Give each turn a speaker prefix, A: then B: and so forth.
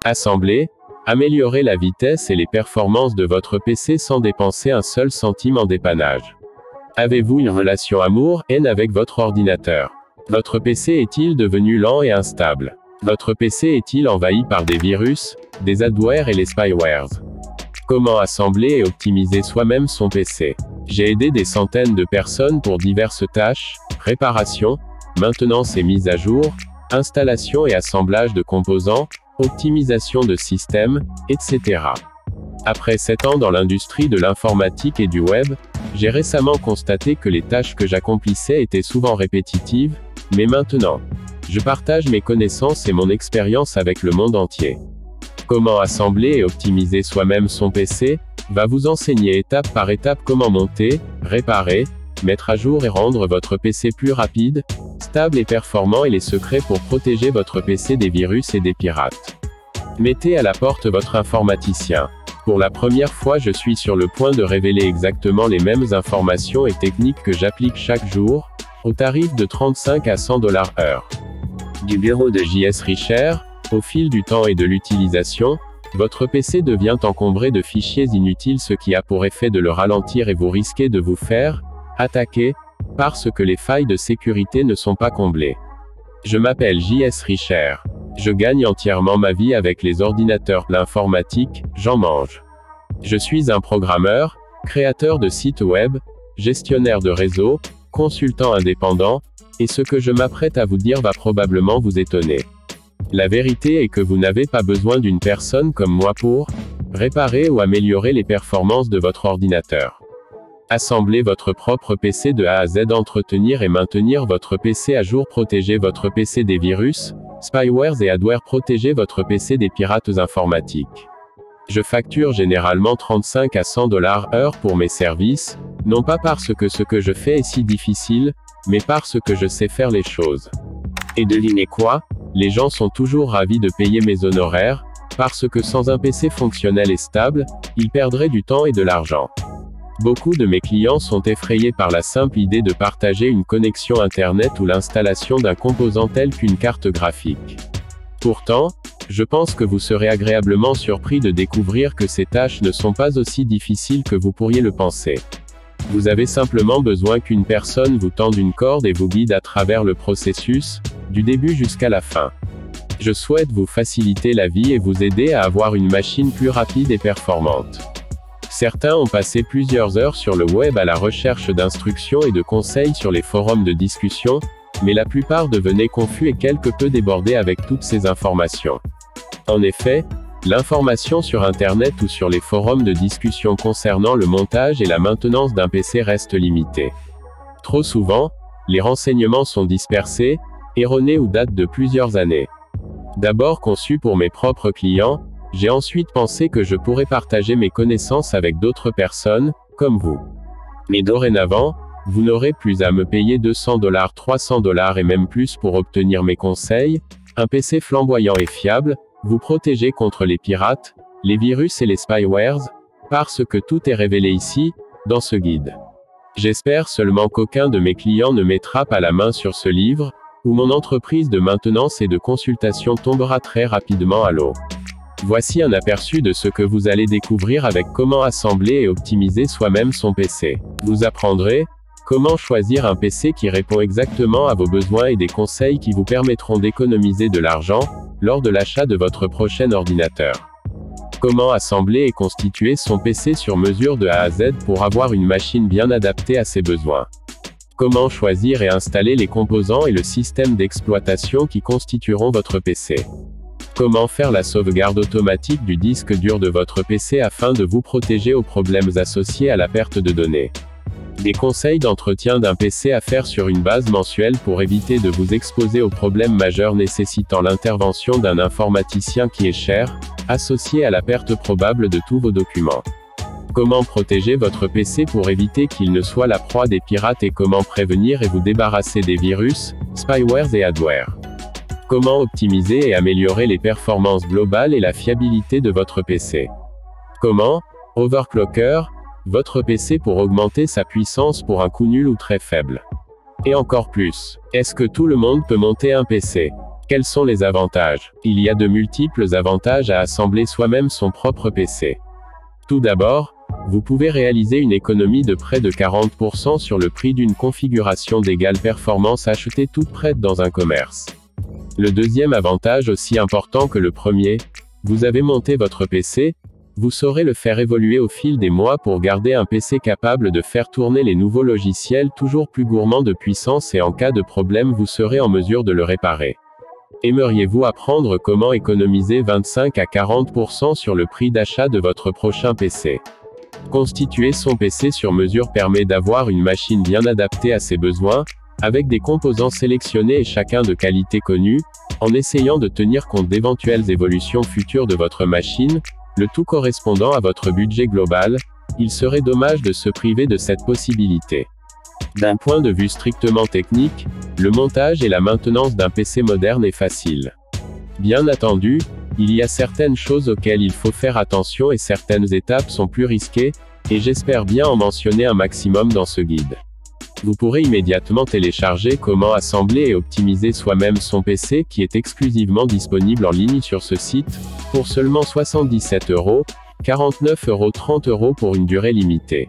A: Assembler, améliorer la vitesse et les performances de votre PC sans dépenser un seul centime en dépannage. Avez-vous une relation amour-haine avec votre ordinateur? Votre PC est-il devenu lent et instable? Votre PC est-il envahi par des virus, des adwares et les spywares? Comment assembler et optimiser soi-même son PC? J'ai aidé des centaines de personnes pour diverses tâches, réparation, maintenance et mise à jour, installation et assemblage de composants, optimisation de systèmes, etc. Après 7 ans dans l'industrie de l'informatique et du web, j'ai récemment constaté que les tâches que j'accomplissais étaient souvent répétitives, mais maintenant, je partage mes connaissances et mon expérience avec le monde entier. Comment assembler et optimiser soi-même son PC, va vous enseigner étape par étape comment monter, réparer, mettre à jour et rendre votre PC plus rapide, stable et performant et les secrets pour protéger votre PC des virus et des pirates. Mettez à la porte votre informaticien. Pour la première fois, je suis sur le point de révéler exactement les mêmes informations et techniques que j'applique chaque jour, au tarif de 35 à 100 $ heure. Du bureau de J.S. Richer, au fil du temps et de l'utilisation, votre PC devient encombré de fichiers inutiles, ce qui a pour effet de le ralentir et vous risquez de vous faire attaquer, parce que les failles de sécurité ne sont pas comblées. Je m'appelle J.S. Richer. Je gagne entièrement ma vie avec les ordinateurs, l'informatique, j'en mange. Je suis un programmeur, créateur de sites web, gestionnaire de réseau, consultant indépendant, et ce que je m'apprête à vous dire va probablement vous étonner. La vérité est que vous n'avez pas besoin d'une personne comme moi pour réparer ou améliorer les performances de votre ordinateur. Assembler votre propre PC de A à Z, entretenir et maintenir votre PC à jour, protéger votre PC des virus, spywares et adwares, protéger votre PC des pirates informatiques. Je facture généralement 35 à 100 $ heure pour mes services, non pas parce que ce que je fais est si difficile, mais parce que je sais faire les choses. Et devinez quoi? Les gens sont toujours ravis de payer mes honoraires, parce que sans un PC fonctionnel et stable, ils perdraient du temps et de l'argent. Beaucoup de mes clients sont effrayés par la simple idée de partager une connexion Internet ou l'installation d'un composant tel qu'une carte graphique. Pourtant, je pense que vous serez agréablement surpris de découvrir que ces tâches ne sont pas aussi difficiles que vous pourriez le penser. Vous avez simplement besoin qu'une personne vous tende une corde et vous guide à travers le processus, du début jusqu'à la fin. Je souhaite vous faciliter la vie et vous aider à avoir une machine plus rapide et performante. Certains ont passé plusieurs heures sur le web à la recherche d'instructions et de conseils sur les forums de discussion, mais la plupart devenaient confus et quelque peu débordés avec toutes ces informations. En effet, l'information sur Internet ou sur les forums de discussion concernant le montage et la maintenance d'un PC reste limitée. Trop souvent, les renseignements sont dispersés, erronés ou datent de plusieurs années. D'abord conçu pour mes propres clients, j'ai ensuite pensé que je pourrais partager mes connaissances avec d'autres personnes, comme vous. Mais dorénavant, vous n'aurez plus à me payer 200 $, 300 $ et même plus pour obtenir mes conseils. Un PC flamboyant et fiable, vous protéger contre les pirates, les virus et les spywares, parce que tout est révélé ici, dans ce guide. J'espère seulement qu'aucun de mes clients ne mettra pas la main sur ce livre, ou mon entreprise de maintenance et de consultation tombera très rapidement à l'eau. Voici un aperçu de ce que vous allez découvrir avec comment assembler et optimiser soi-même son PC. Vous apprendrez comment choisir un PC qui répond exactement à vos besoins et des conseils qui vous permettront d'économiser de l'argent lors de l'achat de votre prochain ordinateur. Comment assembler et constituer son PC sur mesure de A à Z pour avoir une machine bien adaptée à ses besoins. Comment choisir et installer les composants et le système d'exploitation qui constitueront votre PC. Comment faire la sauvegarde automatique du disque dur de votre PC afin de vous protéger aux problèmes associés à la perte de données. Des conseils d'entretien d'un PC à faire sur une base mensuelle pour éviter de vous exposer aux problèmes majeurs nécessitant l'intervention d'un informaticien qui est cher, associé à la perte probable de tous vos documents. Comment protéger votre PC pour éviter qu'il ne soit la proie des pirates et comment prévenir et vous débarrasser des virus, spywares et adwares. Comment optimiser et améliorer les performances globales et la fiabilité de votre PC. Comment overclocker votre PC pour augmenter sa puissance pour un coût nul ou très faible. Et encore plus. Est-ce que tout le monde peut monter un PC? Quels sont les avantages? Il y a de multiples avantages à assembler soi-même son propre PC. Tout d'abord, vous pouvez réaliser une économie de près de 40% sur le prix d'une configuration d'égale performance achetée toute prête dans un commerce. Le deuxième avantage aussi important que le premier, vous avez monté votre PC, vous saurez le faire évoluer au fil des mois pour garder un PC capable de faire tourner les nouveaux logiciels toujours plus gourmands de puissance et en cas de problème vous serez en mesure de le réparer. Aimeriez-vous apprendre comment économiser 25 à 40% sur le prix d'achat de votre prochain PC? Constituer son PC sur mesure permet d'avoir une machine bien adaptée à ses besoins, avec des composants sélectionnés et chacun de qualité connue, en essayant de tenir compte d'éventuelles évolutions futures de votre machine, le tout correspondant à votre budget global. Il serait dommage de se priver de cette possibilité. D'un point de vue strictement technique, le montage et la maintenance d'un PC moderne est facile. Bien entendu, il y a certaines choses auxquelles il faut faire attention et certaines étapes sont plus risquées, et j'espère bien en mentionner un maximum dans ce guide. Vous pourrez immédiatement télécharger Comment assembler et optimiser soi-même son PC qui est exclusivement disponible en ligne sur ce site, pour seulement 77 €, 49 €, 30 € pour une durée limitée.